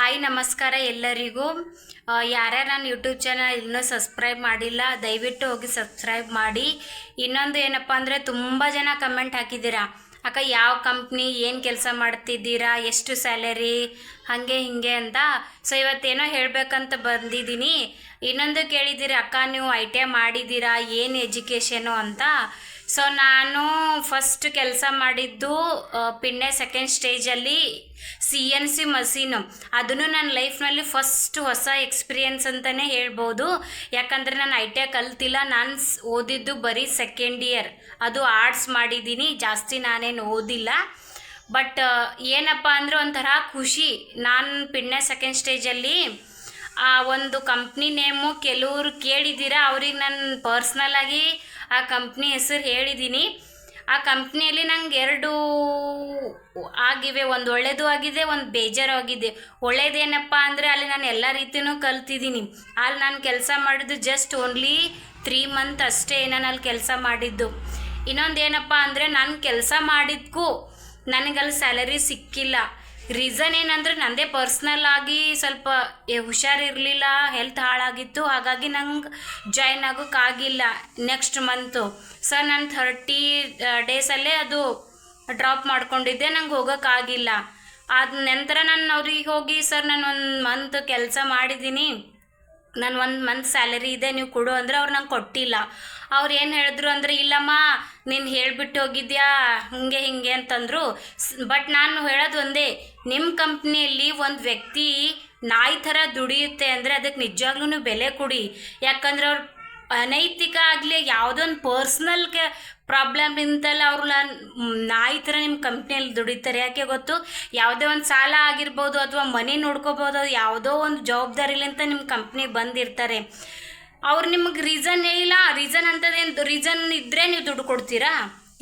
Hi ನಮಸ್ಕಾರ ಎಲ್ಲರಿಗೂ. ಯಾರ್ಯಾರು ನನ್ನ ಯೂಟ್ಯೂಬ್ ಚಾನಲ್ ಇನ್ನೂ ಸಬ್ಸ್ಕ್ರೈಬ್ ಮಾಡಿಲ್ಲ ದಯವಿಟ್ಟು ಹೋಗಿ ಸಬ್ಸ್ಕ್ರೈಬ್ ಮಾಡಿ. ಇನ್ನೊಂದು ಏನಪ್ಪ ಅಂದರೆ ತುಂಬ ಜನ ಕಮೆಂಟ್ ಹಾಕಿದ್ದೀರಾ, ಅಕ್ಕ ಯಾವ ಕಂಪ್ನಿ, ಏನು ಕೆಲಸ ಮಾಡ್ತಿದ್ದೀರಾ, ಎಷ್ಟು ಸ್ಯಾಲರಿ, ಹಾಗೆ ಹೀಗೆ ಅಂತ. ಸೊ ಇವತ್ತೇನೋ ಹೇಳಬೇಕಂತ ಬಂದಿದ್ದೀನಿ. ಇನ್ನೊಂದು ಕೇಳಿದ್ದೀರಿ, ಅಕ್ಕ ನೀವು ITI ಮಾಡಿದ್ದೀರಾ, ಏನು ಎಜುಕೇಷನು ಅಂತ. ಸೊ ನಾನು ಫಸ್ಟ್ ಕೆಲಸ ಮಾಡಿದ್ದು ಪಿನ್ನೆ ಸೆಕೆಂಡ್ ಸ್ಟೇಜಲ್ಲಿ CNC ಮಷೀನು. ಅದನ್ನು ನನ್ನ ಲೈಫ್ನಲ್ಲಿ ಫಸ್ಟ್ ಹೊಸ ಎಕ್ಸ್ಪೀರಿಯನ್ಸ್ ಅಂತಲೇ ಹೇಳ್ಬೋದು. ಯಾಕಂದರೆ ನಾನು ITI ಕಲ್ತಿಲ್ಲ, ನಾನು ಓದಿದ್ದು ಬರೀ ಸೆಕೆಂಡ್ ಇಯರ್, ಅದು ಆರ್ಟ್ಸ್ ಮಾಡಿದ್ದೀನಿ, ಜಾಸ್ತಿ ನಾನೇನು ಓದಿಲ್ಲ. ಬಟ್ ಏನಪ್ಪ ಅಂದರೆ ಒಂಥರ ಖುಷಿ. ನಾನು ಪಿನ್ನೆ ಸೆಕೆಂಡ್ ಸ್ಟೇಜಲ್ಲಿ ಆ ಒಂದು ಕಂಪ್ನಿ ನೇಮು ಕೆಲವರು ಕೇಳಿದ್ದೀರಾ, ಅವ್ರಿಗೆ ನಾನು ಪರ್ಸ್ನಲಾಗಿ ಆ ಕಂಪ್ನಿ ಹೆಸರು ಹೇಳಿದ್ದೀನಿ. ಆ ಕಂಪ್ನಿಯಲ್ಲಿ ನಂಗೆ ಎರಡು ಆಗಿವೆ, ಒಂದು ಒಳ್ಳೆಯದು ಆಗಿದೆ, ಒಂದು ಬೇಜಾರು ಆಗಿದೆ. ಒಳ್ಳೇದೇನಪ್ಪ ಅಂದರೆ ಅಲ್ಲಿ ನಾನು ಎಲ್ಲ ರೀತಿಯೂ ಕಲ್ತಿದ್ದೀನಿ. ಅಲ್ಲಿ ನಾನು ಕೆಲಸ ಮಾಡಿದ್ದು ಜಸ್ಟ್ ಓನ್ಲಿ 3 ಮಂತ್ ಅಷ್ಟೇ ನಾನು ಅಲ್ಲಿ ಕೆಲಸ ಮಾಡಿದ್ದು. ಇನ್ನೊಂದು ಏನಪ್ಪ ಅಂದರೆ ನಾನು ಕೆಲಸ ಮಾಡಿದ್ದಕ್ಕೂ ನನಗಲ್ಲಿ ಸ್ಯಾಲರಿ ಸಿಕ್ಕಿಲ್ಲ. ರೀಸನ್ ಏನಂದರೆ ನನ್ನದೇ ಪರ್ಸ್ನಲ್ ಆಗಿ ಸ್ವಲ್ಪ ಹುಷಾರಿರಲಿಲ್ಲ, ಹೆಲ್ತ್ ಹಾಳಾಗಿತ್ತು, ಹಾಗಾಗಿ ನಂಗೆ ಜಾಯ್ನ್ ಆಗೋಕ್ಕಾಗಿಲ್ಲ ನೆಕ್ಸ್ಟ್ ಮಂತು. ಸರ್ ನಾನು 30 ಡೇಸಲ್ಲೇ ಅದು ಡ್ರಾಪ್ ಮಾಡ್ಕೊಂಡಿದ್ದೆ, ನಂಗೆ ಹೋಗೋಕ್ಕಾಗಿಲ್ಲ. ಆದ ನಂತರ ನಾನು ಅವ್ರಿಗೆ ಹೋಗಿ, ಸರ್ ನಾನು 1 ಮಂತ್ ಕೆಲಸ ಮಾಡಿದ್ದೀನಿ, ನಾನು 1 ಮಂತ್ ಸ್ಯಾಲರಿ ಇದೆ, ನೀವು ಕೊಡು ಅಂದರೆ ಅವ್ರು ನಂಗೆ ಕೊಟ್ಟಿಲ್ಲ. ಅವ್ರು ಏನು ಹೇಳಿದ್ರು ಅಂದರೆ, ಇಲ್ಲಮ್ಮ ನೀನು ಹೇಳಿಬಿಟ್ಟು ಹೋಗಿದ್ಯಾ ಹೀಗೆ ಹೀಗೆ ಅಂತಂದರು. ಬಟ್ ನಾನು ಹೇಳೋದು ಒಂದೇ, ನಿಮ್ಮ ಕಂಪ್ನಿಯಲ್ಲಿ ಒಂದು ವ್ಯಕ್ತಿ ನಾಯಿ ಥರ ದುಡಿಯುತ್ತೆ ಅಂದರೆ ಅದಕ್ಕೆ ನಿಜವಾಗ್ಲೂ ಬೆಲೆ ಕೊಡಿ. ಯಾಕಂದರೆ ಅವ್ರು ಅನೈತಿಕ ಆಗಲಿ ಯಾವುದೋ ಒಂದು ಪರ್ಸ್ನಲ್ ಪ್ರಾಬ್ಲಮಿಂದಲ್ಲ ಅವರು ನಾಯಿ ಥರ ನಿಮ್ಮ ಕಂಪ್ನಿಯಲ್ಲಿ ದುಡಿತಾರೆ. ಯಾಕೆ ಗೊತ್ತು, ಯಾವುದೇ ಒಂದು ಸಾಲ ಆಗಿರ್ಬೋದು ಅಥವಾ ಮನೆ ನೋಡ್ಕೋಬೋದು, ಯಾವುದೋ ಒಂದು ಜವಾಬ್ದಾರಿಲಿಂತ ನಿಮ್ಮ ಕಂಪ್ನಿಗೆ ಬಂದಿರ್ತಾರೆ. ಅವ್ರು ನಿಮಗೆ ರೀಸನ್ ಹೇಳಿಲ್ಲ, ರೀಸನ್ ಅಂತದೇನು ರೀಸನ್ ಇದ್ದರೆ ನೀವು ದುಡ್ಡು ಕೊಡ್ತೀರಾ,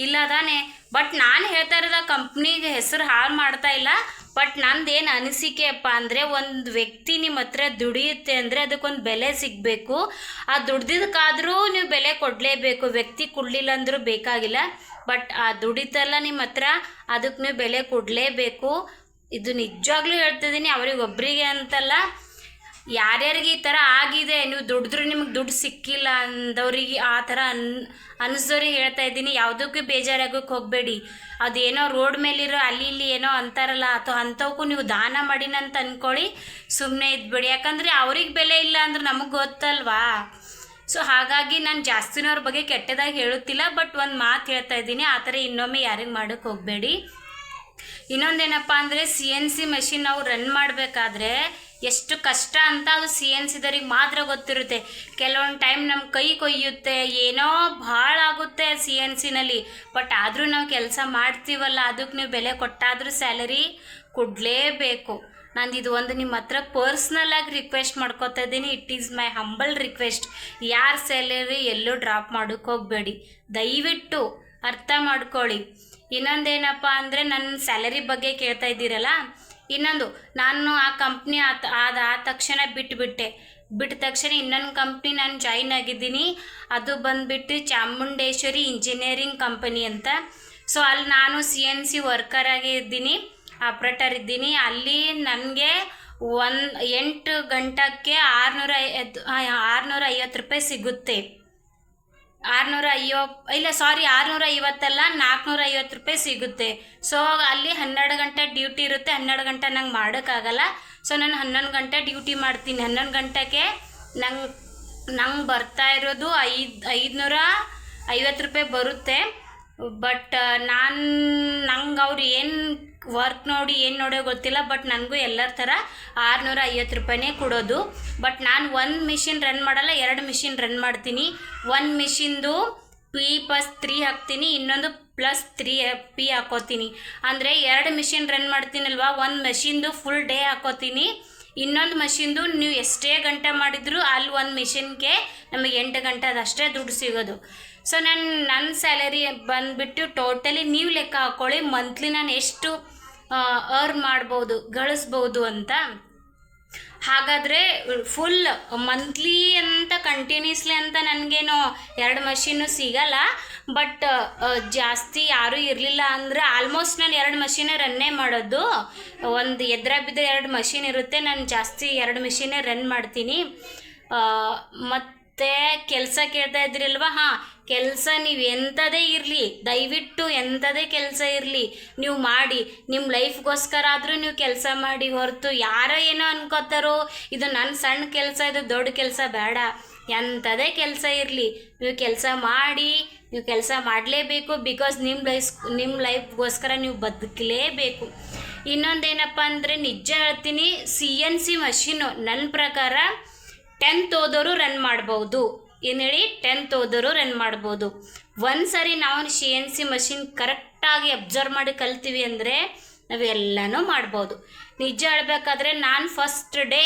ಇಲ್ಲ ತಾನೇ. ಬಟ್ ನಾನು ಹೇಳ್ತಾ ಇರೋದು ಆ ಕಂಪ್ನಿಗೆ ಹೆಸರು ಹಾಳು ಮಾಡ್ತಾ ಇಲ್ಲ. ಬಟ್ ನಂದೇನು ಅನಿಸಿಕೆಯಪ್ಪ ಅಂದರೆ, ಒಂದು ವ್ಯಕ್ತಿ ನಿಮ್ಮ ಹತ್ರ ದುಡಿಯುತ್ತೆ ಅಂದರೆ ಅದಕ್ಕೊಂದು ಬೆಲೆ ಸಿಗಬೇಕು. ಆ ದುಡ್ದಿದ್ದಕ್ಕಾದರೂ ನೀವು ಬೆಲೆ ಕೊಡಲೇಬೇಕು. ವ್ಯಕ್ತಿ ಕೊಡಲಿಲ್ಲ ಅಂದರೂ ಬೇಕಾಗಿಲ್ಲ, ಬಟ್ ಆ ದುಡಿತಲ್ಲ ನಿಮ್ಮ ಹತ್ರ, ಅದಕ್ಕೆ ನೀವು ಬೆಲೆ ಕೊಡಲೇಬೇಕು. ಇದು ನಿಜವಾಗ್ಲೂ ಹೇಳ್ತಿದ್ದೀನಿ, ಅವರಿಗೊಬ್ಬರಿಗೆ ಅಂತಲ್ಲ, ಯಾರ್ಯಾರಿಗೆ ಈ ಥರ ಆಗಿದೆ, ನೀವು ದುಡಿದ್ರೂ ನಿಮಗೆ ದುಡ್ಡು ಸಿಕ್ಕಿಲ್ಲ ಅಂದವ್ರಿಗೆ, ಆ ಥರ ಅನ್ನಿಸ್ದವ್ರಿಗೆ ಹೇಳ್ತಾ ಇದ್ದೀನಿ, ಯಾವುದಕ್ಕೂ ಬೇಜಾರಾಗೋಕ್ಕೆ ಹೋಗಬೇಡಿ. ಅದೇನೋ ರೋಡ್ ಮೇಲಿರೋ ಅಲ್ಲಿ ಇಲ್ಲಿ ಏನೋ ಅಂತಾರಲ್ಲ, ಅಥವಾ ಅಂಥವಕ್ಕೂ ನೀವು ದಾನ ಮಾಡಿನಂತ ಅಂದ್ಕೊಳ್ಳಿ, ಸುಮ್ಮನೆ ಇದ್ಬೇಡಿ. ಯಾಕಂದರೆ ಅವ್ರಿಗೆ ಬೆಲೆ ಇಲ್ಲ ಅಂದ್ರೆ ನಮಗೆ ಗೊತ್ತಲ್ವಾ. ಸೊ ಹಾಗಾಗಿ ನಾನು ಜಾಸ್ತಿನವ್ರ ಬಗ್ಗೆ ಕೆಟ್ಟದಾಗಿ ಹೇಳುತ್ತಿಲ್ಲ, ಬಟ್ ಒಂದು ಮಾತು ಹೇಳ್ತಾ ಇದ್ದೀನಿ, ಆ ಥರ ಇನ್ನೊಮ್ಮೆ ಯಾರಿಗೆ ಮಾಡೋಕ್ಕೆ ಹೋಗಬೇಡಿ. ಇನ್ನೊಂದೇನಪ್ಪ ಅಂದರೆ, CNC ಮಷಿನ್ ನಾವು ರನ್ ಮಾಡಬೇಕಾದ್ರೆ ಎಷ್ಟು ಕಷ್ಟ ಅಂತ ಅದು CNCದವ್ರಿಗೆ ಮಾತ್ರ ಗೊತ್ತಿರುತ್ತೆ. ಕೆಲವೊಂದು ಟೈಮ್ ನಮ್ಮ ಕೈ ಕೊಯ್ಯುತ್ತೆ, ಏನೋ ಭಾಳ ಆಗುತ್ತೆ CNCನಲ್ಲಿ. ಬಟ್ ಆದರೂ ನಾವು ಕೆಲಸ ಮಾಡ್ತೀವಲ್ಲ, ಅದಕ್ಕೆ ನೀವು ಬೆಲೆ ಕೊಟ್ಟಾದರೂ ಸ್ಯಾಲರಿ ಕೊಡಲೇಬೇಕು. ನಂದು ಇದು ಒಂದು ನಿಮ್ಮ ಹತ್ರ ಪರ್ಸ್ನಲಾಗಿ ರಿಕ್ವೆಸ್ಟ್ ಮಾಡ್ಕೋತಾ ಇದ್ದೀನಿ. It is my humble request. ಯಾರ ಸ್ಯಾಲರಿ ಎಲ್ಲೂ ಡ್ರಾಪ್ ಮಾಡೋಕ್ಕೆ ಹೋಗಬೇಡಿ, ದಯವಿಟ್ಟು ಅರ್ಥ ಮಾಡ್ಕೊಳ್ಳಿ. ಇನ್ನೊಂದೇನಪ್ಪ ಅಂದರೆ, ನನ್ನ ಸ್ಯಾಲರಿ ಬಗ್ಗೆ ಕೇಳ್ತಾ ಇದ್ದೀರಲ್ಲ, ಇನ್ನೊಂದು, ನಾನು ಆ ಕಂಪ್ನಿ ಆದ ತಕ್ಷಣ ಬಿಟ್ಟ ತಕ್ಷಣ ಇನ್ನೊಂದು ಕಂಪ್ನಿ ನಾನು ಜಾಯಿನ್ ಆಗಿದ್ದೀನಿ. ಅದು ಬಂದುಬಿಟ್ಟು ಚಾಮುಂಡೇಶ್ವರಿ ಇಂಜಿನಿಯರಿಂಗ್ ಕಂಪನಿ ಅಂತ. ಸೊ ಅಲ್ಲಿ ನಾನು CNC ವರ್ಕರ್ ಆಗಿ ಇದ್ದೀನಿ, ಆಪ್ರೇಟರ್ ಇದ್ದೀನಿ. ಅಲ್ಲಿ ನನಗೆ 8 ಗಂಟೆಗೆ 650 ರೂಪಾಯಿ ಸಿಗುತ್ತೆ. 650 ಅಲ್ಲ, 450 ರೂಪಾಯಿ ಸಿಗುತ್ತೆ. ಸೊ ಅಲ್ಲಿ 12 ಗಂಟೆ ಡ್ಯೂಟಿ ಇರುತ್ತೆ. 12 ಗಂಟೆ ನಂಗೆ ಮಾಡೋಕ್ಕಾಗಲ್ಲ. ಸೊ ನಾನು 11 ಗಂಟೆ ಡ್ಯೂಟಿ ಮಾಡ್ತೀನಿ. 11 ಗಂಟೆಗೆ ನಂಗೆ ಬರ್ತಾ ಇರೋದು 550 ರೂಪಾಯಿ ಬರುತ್ತೆ. ಬಟ್ ನಂಗೆ ಅವ್ರು ಏನು ವರ್ಕ್ ನೋಡಿ ಏನು ನೋಡೋ ಗೊತ್ತಿಲ್ಲ, ಬಟ್ ನನಗೂ ಎಲ್ಲರ ಥರ 650 ರೂಪಾಯಿನೇ ಕೊಡೋದು. ಬಟ್ ನಾನು 1 ಮಿಷಿನ್ ರನ್ ಮಾಡಲ್ಲ, 2 ಮಿಷಿನ್ ರನ್ ಮಾಡ್ತೀನಿ. 1 ಮಿಷಿನ್ದು P+3 ಹಾಕ್ತೀನಿ, ಇನ್ನೊಂದು +3 P ಹಾಕೋತೀನಿ. ಅಂದರೆ 2 ಮಿಷಿನ್ ರನ್ ಮಾಡ್ತೀನಲ್ವ, 1 ಮಿಷಿನ್ದು ಫುಲ್ ಡೇ ಹಾಕೋತೀನಿ, ಇನ್ನೊಂದು ಮಷಿನ್ದು ನೀವು ಎಷ್ಟೇ ಗಂಟೆ ಮಾಡಿದರೂ ಅಲ್ಲಿ 1 ಮಿಷಿನ್ಗೆ ನಮಗೆ 8 ಗಂಟೆ ಅದಷ್ಟೇ ದುಡ್ಡು ಸಿಗೋದು. ಸೊ ನನ್ನ ಸ್ಯಾಲರಿ ಬಂದುಬಿಟ್ಟು ಟೋಟಲಿ ನೀವು ಲೆಕ್ಕ ಹಾಕ್ಕೊಳ್ಳಿ, ಮಂತ್ಲಿ ನಾನು ಎಷ್ಟು ಅರ್ನ್ ಮಾಡ್ಬೋದು, ಗಳಿಸ್ಬೋದು ಅಂತ. ಹಾಗಾದರೆ ಫುಲ್ ಮಂತ್ಲಿ ಅಂತ ಕಂಟಿನ್ಯೂಸ್ಲಿ ಅಂತ ನನಗೇನೋ 2 ಮಷೀನು ಸಿಗಲ್ಲ. ಬಟ್ ಜಾಸ್ತಿ ಯಾರೂ ಇರಲಿಲ್ಲ ಅಂದರೆ ಆಲ್ಮೋಸ್ಟ್ ನಾನು 2 ಮಷೀನೇ ರನ್ನೇ ಮಾಡೋದು. ಒಂದು ಎದ್ರ ಬಿದ್ದರೆ 2 ಮಷೀನ್ ಇರುತ್ತೆ, ನಾನು ಜಾಸ್ತಿ 2 ಮಷೀನೇ ರನ್ ಮಾಡ್ತೀನಿ. ಮತ್ತು ಕೆಲಸ ಕೇಳ್ತಾ ಇದ್ರಿಲ್ವ, ಹಾಂ, ಕೆಲಸ ನೀವು ಎಂಥದೇ ಇರಲಿ, ದಯವಿಟ್ಟು ಎಂಥದೇ ಕೆಲಸ ಇರಲಿ ನೀವು ಮಾಡಿ, ನಿಮ್ಮ ಲೈಫ್ಗೋಸ್ಕರ ಆದರೂ ನೀವು ಕೆಲಸ ಮಾಡಿ. ಹೊರತು ಯಾರೋ ಏನೋ ಅನ್ಕೋತಾರೋ ಇದು ನನ್ನ ಸಣ್ಣ ಕೆಲಸ, ಇದು ದೊಡ್ಡ ಕೆಲಸ ಬೇಡ. ಎಂಥದೇ ಕೆಲಸ ಇರಲಿ ನೀವು ಕೆಲಸ ಮಾಡಿ, ನೀವು ಕೆಲಸ ಮಾಡಲೇಬೇಕು. ಬಿಕಾಸ್ ನಿಮ್ಮ ಲೈಫ್ಗೋಸ್ಕರ ನೀವು ಬದುಕಲೇಬೇಕು. ಇನ್ನೊಂದೇನಪ್ಪ ಅಂದರೆ ನಿಜ ಹೇಳ್ತೀನಿ, CNC ಮಷೀನು ನನ್ನ ಪ್ರಕಾರ 10th ಓದೋರು ರನ್ ಮಾಡ್ಬೋದು. ಏನು ಹೇಳಿ, 10th ಓದೋರು ರನ್ ಮಾಡ್ಬೋದು. ಒಂದು ಸರಿ ನಾವು CNC ಮಷೀನ್ ಕರೆಕ್ಟಾಗಿ ಅಬ್ಸರ್ವ್ ಮಾಡಿ ಕಲ್ತೀವಿ ಅಂದರೆ ನಾವೆಲ್ಲನೂ ಮಾಡ್ಬೋದು. ನಿಜ ಹೇಳಬೇಕಾದ್ರೆ ನಾನು ಫಸ್ಟ್ ಡೇ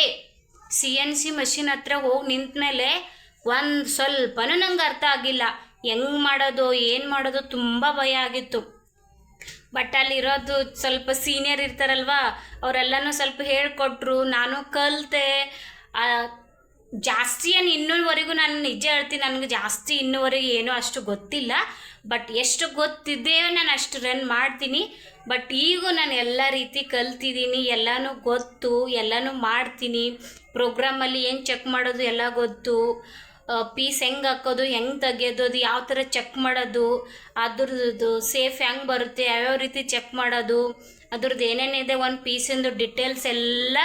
CNC ಮಷೀನ್ ಹತ್ರ ಹೋಗಿ ನಿಂತ ಮೇಲೆ ಒಂದು ಸ್ವಲ್ಪನೂ ನಂಗೆ ಅರ್ಥ ಆಗಿಲ್ಲ. ಹೆಂಗೆ ಮಾಡೋದು, ಏನು ಮಾಡೋದು, ತುಂಬ ಭಯ ಆಗಿತ್ತು. ಬಟ್ ಅಲ್ಲಿರೋದು ಸ್ವಲ್ಪ ಸೀನಿಯರ್ ಇರ್ತಾರಲ್ವ, ಅವರೆಲ್ಲನೂ ಸ್ವಲ್ಪ ಹೇಳಿಕೊಟ್ರು, ನಾನು ಕಲಿತೆ. ಜಾಸ್ತಿ ಏನು ಇನ್ನೂವರೆಗೂ ನಾನು ನಿಜ ಹೇಳ್ತೀನಿ, ನನಗೆ ಜಾಸ್ತಿ ಇನ್ನೂವರೆಗೂ ಏನೂ ಅಷ್ಟು ಗೊತ್ತಿಲ್ಲ. ಬಟ್ ಎಷ್ಟು ಗೊತ್ತಿದ್ದೇವೆ ನಾನು ಅಷ್ಟು ರನ್ ಮಾಡ್ತೀನಿ. ಬಟ್ ಈಗ ನಾನು ಎಲ್ಲ ರೀತಿ ಕಲ್ತಿದ್ದೀನಿ, ಎಲ್ಲನೂ ಗೊತ್ತು, ಎಲ್ಲನೂ ಮಾಡ್ತೀನಿ. ಪ್ರೋಗ್ರಾಮಲ್ಲಿ ಏನು ಚೆಕ್ ಮಾಡೋದು ಎಲ್ಲ ಗೊತ್ತು. ಪೀಸ್ ಹೆಂಗೆ ಹಾಕೋದು, ಹೆಂಗೆ ತೆಗೆಯೋದು, ಅದು ಯಾವ ಥರ ಚೆಕ್ ಮಾಡೋದು, ಅದ್ರದ್ದು ಸೇಫ್ ಹೆಂಗೆ ಬರುತ್ತೆ, ಯಾವ್ಯಾವ ರೀತಿ ಚೆಕ್ ಮಾಡೋದು, ಅದ್ರದ್ದು ಏನೇನಿದೆ ಒಂದು ಪೀಸಿಂದು ಡಿಟೇಲ್ಸ್ ಎಲ್ಲ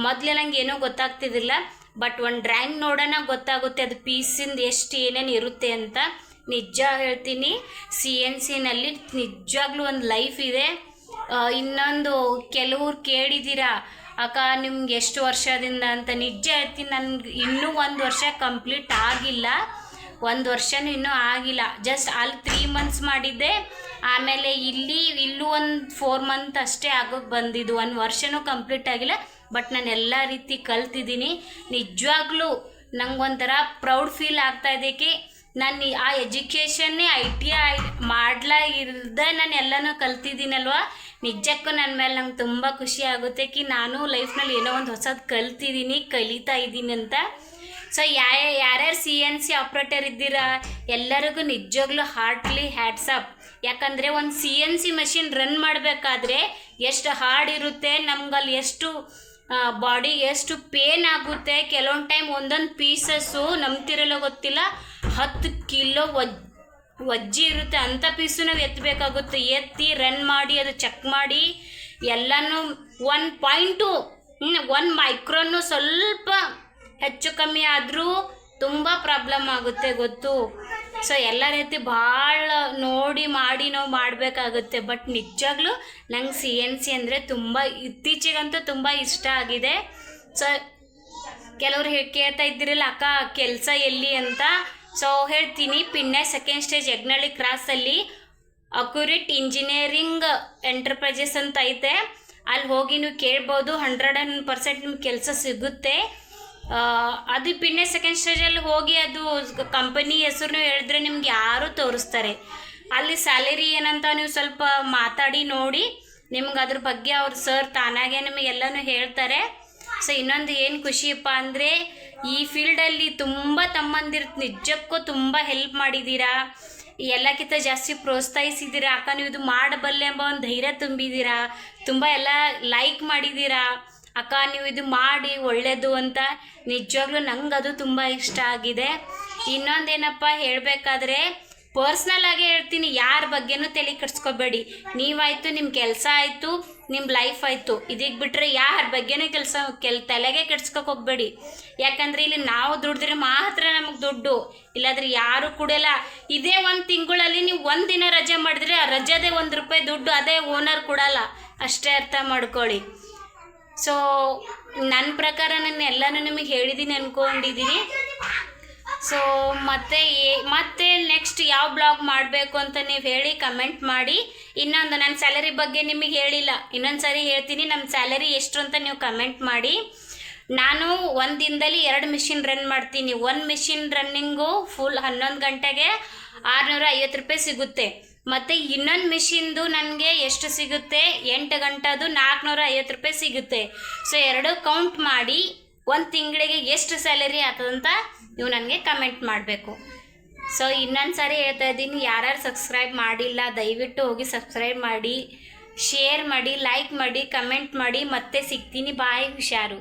ಮೊದಲೇ ನಂಗೆ ಏನೂ ಗೊತ್ತಾಗ್ತಿದ್ದಿಲ್ಲ. ಬಟ್ ಒಂದು ಡ್ರಾಯಿಂಗ್ ನೋಡೋಣ ಗೊತ್ತಾಗುತ್ತೆ ಅದು ಪೀಸಿಂದ ಎಷ್ಟು ಏನೇನು ಇರುತ್ತೆ ಅಂತ. ನಿಜ ಹೇಳ್ತೀನಿ, CNCನಲ್ಲಿ ನಿಜವಾಗ್ಲೂ ಒಂದು ಲೈಫ್ ಇದೆ. ಇನ್ನೊಂದು ಕೆಲವ್ರು ಕೇಳಿದ್ದೀರಾ ಅಕ್ಕ ನಿಮ್ಗೆ ಎಷ್ಟು ವರ್ಷದಿಂದ ಅಂತ. ನಿಜ ಹೇಳ್ತೀನಿ, ನನಗೆ ಇನ್ನೂ 1 ವರ್ಷ ಕಂಪ್ಲೀಟ್ ಆಗಿಲ್ಲ, 1 ವರ್ಷನೂ ಇನ್ನೂ ಆಗಿಲ್ಲ. ಜಸ್ಟ್ ಅಲ್ಲಿ 3 months ಮಾಡಿದ್ದೆ. ಆಮೇಲೆ ಇಲ್ಲೂ ಒಂದು 4 months ಅಷ್ಟೇ ಆಗೋಕ್ಕೆ ಬಂದಿದ್ದು, 1 ವರ್ಷನೂ ಕಂಪ್ಲೀಟ್ ಆಗಿಲ್ಲ. ಬಟ್ ನಾನು ಎಲ್ಲ ರೀತಿ ಕಲ್ತಿದ್ದೀನಿ. ನಿಜವಾಗ್ಲೂ ನಂಗೊಂಥರ ಪ್ರೌಡ್ ಫೀಲ್ ಆಗ್ತಾಯಿದೆ. ನಾನು ಆ ಎಜುಕೇಷನ್ನೇ ITI ಮಾಡ್ಲಾ ಇಲ್ಲದೆ ನಾನು ಎಲ್ಲನೂ ಕಲ್ತಿದ್ದೀನಲ್ವ. ನಿಜಕ್ಕೂ ನನ್ನ ಮೇಲೆ ನಂಗೆ ತುಂಬ ಖುಷಿ ಆಗುತ್ತೆ ನಾನು ಲೈಫ್ನಲ್ಲಿ ಏನೋ ಒಂದು ಹೊಸದು ಕಲಿತಾ ಇದ್ದೀನಿ ಅಂತ. ಸೊ ಯಾರ್ಯಾರು CNC ಆಪ್ರೇಟರ್ ಇದ್ದೀರಾ ಎಲ್ಲರಿಗೂ ನಿಜವಾಗ್ಲೂ ಹಾರ್ಟ್ಲಿ ಹ್ಯಾಟ್ಸ್ ಆಫ್. ಯಾಕಂದರೆ ಒಂದು CNC ಮಷಿನ್ ರನ್ ಮಾಡಬೇಕಾದ್ರೆ ಎಷ್ಟು ಹಾರ್ಡ್ ಇರುತ್ತೆ, ನಮ್ಗಲ್ಲಿ ಎಷ್ಟು ಬಾಡಿಗೆ ಎಷ್ಟು ಪೇನ್ ಆಗುತ್ತೆ. ಕೆಲವೊಂದು ಟೈಮ್ ಒಂದೊಂದು ಪೀಸಸ್ಸು ನಂಬ್ತಿರಲ್ಲ ಗೊತ್ತಿಲ್ಲ 10 ಕಿಲೋ ವಜ್ಜಿ ಇರುತ್ತೆ. ಅಂಥ ಪೀಸು ನಾವು ಎತ್ತಬೇಕಾಗುತ್ತೆ. ಎತ್ತಿ ರನ್ ಮಾಡಿ ಅದು ಚೆಕ್ ಮಾಡಿ ಎಲ್ಲನೂ 1 ಮೈಕ್ರೋನು ಸ್ವಲ್ಪ ಹೆಚ್ಚು ಕಮ್ಮಿ ಆದರೂ ತುಂಬ ಪ್ರಾಬ್ಲಮ್ ಆಗುತ್ತೆ ಗೊತ್ತು. ಸೊ ಎಲ್ಲ ರೀತಿ ಭಾಳ ನೋಡಿ ಮಾಡಿ ನಾವು ಮಾಡಬೇಕಾಗುತ್ತೆ. ಬಟ್ ನಿಜವಾಗ್ಲೂ ನಂಗೆ CNC ಅಂದರೆ ತುಂಬ ಇತ್ತೀಚೆಗಂತೂ ತುಂಬ ಇಷ್ಟ ಆಗಿದೆ. ಸೊ ಕೆಲವ್ರು ಕೇಳ್ತಾ ಇದ್ದೀರಲ್ಲ ಅಕ್ಕ ಕೆಲಸ ಎಲ್ಲಿ ಅಂತ. ಸೊ ಹೇಳ್ತೀನಿ, ಪಿಣ್ಣೆ 2nd ಸ್ಟೇಜ್ ಯಗ್ನಳ್ಳಿ ಕ್ರಾಸಲ್ಲಿ ಅಕ್ಯುರೇಟ್ ಇಂಜಿನಿಯರಿಂಗ್ ಎಂಟರ್ಪ್ರೈಸಸ್ ಅಂತ ಐತೆ. ಅಲ್ಲಿ ಹೋಗಿ ನೀವು ಕೇಳ್ಬೋದು, 100% ನಿಮ್ಗೆ ಕೆಲಸ ಸಿಗುತ್ತೆ. ಅದು ಪಿಣ್ಣೆ 2nd ಸ್ಟೇಜಲ್ಲಿ ಹೋಗಿ ಅದು ಕಂಪನಿ ಹೆಸರು ಹೇಳಿದ್ರೆ ನಿಮ್ಗೆ ಯಾರು ತೋರಿಸ್ತಾರೆ. ಅಲ್ಲಿ ಸ್ಯಾಲರಿ ಏನಂತ ನೀವು ಸ್ವಲ್ಪ ಮಾತಾಡಿ ನೋಡಿ, ನಿಮ್ಗೆ ಅದ್ರ ಬಗ್ಗೆ ಅವ್ರು ಸರ್ ತಾನಾಗೆ ನಿಮಗೆಲ್ಲನೂ ಹೇಳ್ತಾರೆ. ಸೊ ಇನ್ನೊಂದು ಏನು ಖುಷಿಯಪ್ಪ ಅಂದರೆ ಈ ಫೀಲ್ಡಲ್ಲಿ ತುಂಬ ತಮ್ಮಂದಿರು ನಿಜಕ್ಕೂ ತುಂಬ ಹೆಲ್ಪ್ ಮಾಡಿದ್ದೀರಾ, ಎಲ್ಲಕ್ಕಿಂತ ಜಾಸ್ತಿ ಪ್ರೋತ್ಸಾಹಿಸಿದ್ದೀರಾ. ಅಕ್ಕ ನೀವು ಇದು ಮಾಡಬಲ್ಲೆ ಎಂಬ ಒಂದು ಧೈರ್ಯ ತುಂಬಿದ್ದೀರಾ, ತುಂಬ ಎಲ್ಲ ಲೈಕ್ ಮಾಡಿದ್ದೀರಾ. ಅಕ್ಕ ನೀವು ಇದು ಮಾಡಿ ಒಳ್ಳೆಯದು ಅಂತ. ನಿಜವಾಗ್ಲೂ ನಂಗೆ ಅದು ತುಂಬ ಇಷ್ಟ ಆಗಿದೆ. ಇನ್ನೊಂದೇನಪ್ಪ ಹೇಳಬೇಕಾದ್ರೆ ಪರ್ಸ್ನಲ್ ಆಗಿ ಹೇಳ್ತೀನಿ, ಯಾರ ಬಗ್ಗೆನೂ ತಲೆ ಕೆಡಿಸ್ಕೋಬೇಡಿ. ನೀವಾಯಿತು, ನಿಮ್ಮ ಕೆಲಸ ಆಯಿತು, ನಿಮ್ಮ ಲೈಫ್ ಆಯಿತು, ಇದಕ್ಕೆ ಬಿಟ್ಟರೆ ಯಾರ ಬಗ್ಗೆನೂ ತಲೆಗೆ ಕೆಡ್ಸ್ಕೊಕ್ಕೆ ಹೋಗಬೇಡಿ. ಯಾಕಂದರೆ ಇಲ್ಲಿ ನಾವು ದುಡಿದ್ರೆ ಮಾತ್ರ ನಮಗೆ ದುಡ್ಡು, ಇಲ್ಲಾಂದರೆ ಯಾರು ಕೊಡಲ್ಲ. ಇದೇ 1 ತಿಂಗಳಲ್ಲಿ ನೀವು 1 ದಿನ ರಜೆ ಮಾಡಿದ್ರೆ ಆ ರಜೆದೇ ₹1 ದುಡ್ಡು ಅದೇ ಓನರ್ ಕೊಡಲ್ಲ. ಅಷ್ಟೇ ಅರ್ಥ ಮಾಡ್ಕೊಳ್ಳಿ. ಸೊ ನನ್ನ ಪ್ರಕಾರ ನಾನು ಎಲ್ಲನೂ ನಿಮಗೆ ಹೇಳಿದ್ದೀನಿ ಅಂದ್ಕೊಂಡಿದ್ದೀನಿ. ಸೊ ಮತ್ತೆ ನೆಕ್ಸ್ಟ್ ಯಾವ ಬ್ಲಾಗ್ ಮಾಡಬೇಕು ಅಂತ ನೀವು ಹೇಳಿ ಕಮೆಂಟ್ ಮಾಡಿ. ಇನ್ನೊಂದು ನನ್ನ ಸ್ಯಾಲರಿ ಬಗ್ಗೆ ನಿಮಗೆ ಹೇಳಿಲ್ಲ, ಇನ್ನೊಂದು ಸಾರಿ ಹೇಳ್ತೀನಿ, ನಮ್ಮ ಸ್ಯಾಲರಿ ಎಷ್ಟು ಅಂತ ನೀವು ಕಮೆಂಟ್ ಮಾಡಿ. ನಾನು 1 ದಿನದಲ್ಲಿ 2 ಮಿಷಿನ್ ರನ್ ಮಾಡ್ತೀನಿ. 1 ಮಿಷಿನ್ ರನ್ನಿಂಗು ಫುಲ್ 11 ಗಂಟೆಗೆ ₹650 ಸಿಗುತ್ತೆ. ಮತ್ತು ಇನ್ನೊಂದು ಮಿಷಿನ್ದು ನನಗೆ ಎಷ್ಟು ಸಿಗುತ್ತೆ, 8 ಗಂಟೆದು ₹450 ಸಿಗುತ್ತೆ. ಸೊ 2 ಕೌಂಟ್ ಮಾಡಿ 1 ತಿಂಗಳಿಗೆ ಎಷ್ಟು ಸ್ಯಾಲರಿ ಆಗ್ತದಂತ ನೀವು ನನಗೆ ಕಮೆಂಟ್ ಮಾಡಬೇಕು. ಸೊ ಇನ್ನೊಂದು ಸಾರಿ ಹೇಳ್ತಾ ಇದ್ದೀನಿ, ಯಾರ್ಯಾರು ಸಬ್ಸ್ಕ್ರೈಬ್ ಮಾಡಿಲ್ಲ ದಯವಿಟ್ಟು ಹೋಗಿ ಸಬ್ಸ್ಕ್ರೈಬ್ ಮಾಡಿ, ಶೇರ್ ಮಾಡಿ, ಲೈಕ್ ಮಾಡಿ, ಕಮೆಂಟ್ ಮಾಡಿ. ಮತ್ತೆ ಸಿಗ್ತೀನಿ. ಬಾಯ್, ಹುಷಾರು.